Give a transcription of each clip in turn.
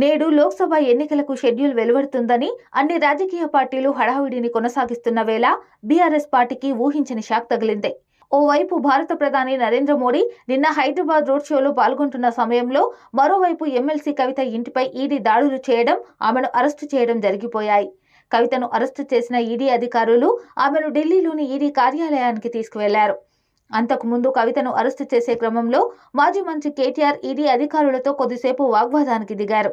నేడు లోక్సభ ఎన్నికలకు షెడ్యూల్ వెలువడుతుందని అన్ని రాజకీయ పార్టీలు హడావిడిని కొనసాగిస్తున్న వేళ బీఆర్ఎస్ పార్టీకి ఊహించని షాక్ తగిలింది. ఓవైపు భారత ప్రధాని నరేంద్ర మోడీ నిన్న హైదరాబాద్ రోడ్ షోలో పాల్గొంటున్న సమయంలో మరోవైపు ఎమ్మెల్సీ కవిత ఇంటిపై ఈడీ దాడులు చేయడం, ఆమెను అరెస్టు చేయడం జరిగిపోయాయి. కవితను అరెస్టు చేసిన ఈడీ అధికారులు ఆమెను ఢిల్లీలోని ఈడీ కార్యాలయానికి తీసుకువెళ్లారు. అంతకుముందు కవితను అరెస్టు చేసే క్రమంలో మాజీ మంత్రి కేటీఆర్ ఈడీ అధికారులతో కొద్దిసేపు వాగ్వాదానికి దిగారు.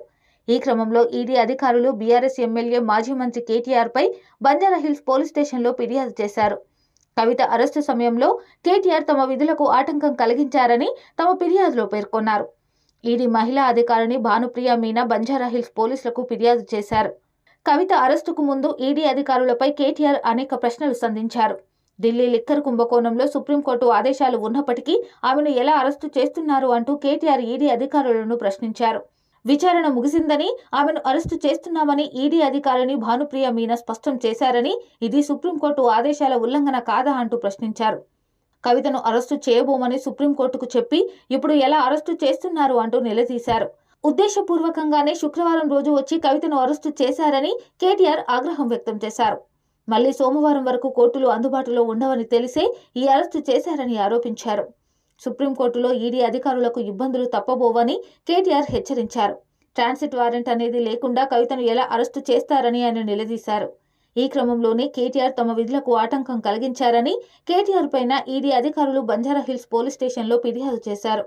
ఈ క్రమంలో ఈడీ అధికారులు బీఆర్ఎస్ ఎమ్మెల్యే మాజీ మంత్రి కేటీఆర్ పై బంజారాహిల్స్ పోలీస్ స్టేషన్లో ఫిర్యాదు చేశారు. కవిత అరెస్టు సమయంలో కేటీఆర్ తమ విధులకు ఆటంకం కలిగించారని తమ ఫిర్యాదులో పేర్కొన్నారు. ఈడీ మహిళా అధికారిని భానుప్రియ మీనా బంజారాహిల్స్ పోలీసులకు ఫిర్యాదు చేశారు. కవిత అరెస్టుకు ముందు ఈడీ అధికారులపై కేటీఆర్ అనేక ప్రశ్నలు సంధించారు. ఢిల్లీ లిక్కర్ కుంభకోణంలో సుప్రీంకోర్టు ఆదేశాలు ఉన్నప్పటికీ ఆమెను ఎలా అరెస్టు చేస్తున్నారు అంటూ కేటీఆర్ ఈడీ అధికారులను ప్రశ్నించారు. విచారణ ముగిసిందని, ఆమెను అరెస్టు చేస్తున్నామని ఈడీ అధికారిని భానుప్రియ మీనా స్పష్టం చేశారని, ఇది సుప్రీంకోర్టు ఆదేశాల ఉల్లంఘన కాదా అంటూ ప్రశ్నించారు. కవితను అరెస్టు చేయబోమని సుప్రీంకోర్టుకు చెప్పి ఇప్పుడు ఎలా అరెస్టు చేస్తున్నారు అంటూ నిలదీశారు. ఉద్దేశపూర్వకంగానే శుక్రవారం రోజు వచ్చి కవితను అరెస్టు చేశారని కేటీఆర్ ఆగ్రహం వ్యక్తం చేశారు. మళ్లీ సోమవారం వరకు కోర్టులు అందుబాటులో ఉండవని తెలిసే ఈ అరెస్టు చేశారని ఆరోపించారు. సుప్రీంకోర్టులో ఈడీ అధికారులకు ఇబ్బందులు తప్పబోవని కేటీఆర్ హెచ్చరించారు. ట్రాన్సిట్ వారెంట్ అనేది లేకుండా కవితను ఎలా అరెస్టు చేస్తారని ఆయన నిలదీశారు. ఈ క్రమంలోనే కేటీఆర్ తమ విధులకు ఆటంకం కలిగించారని కేటీఆర్ పైన ఈడీ అధికారులు బంజారాహిల్స్ పోలీస్ స్టేషన్లో ఫిర్యాదు చేశారు.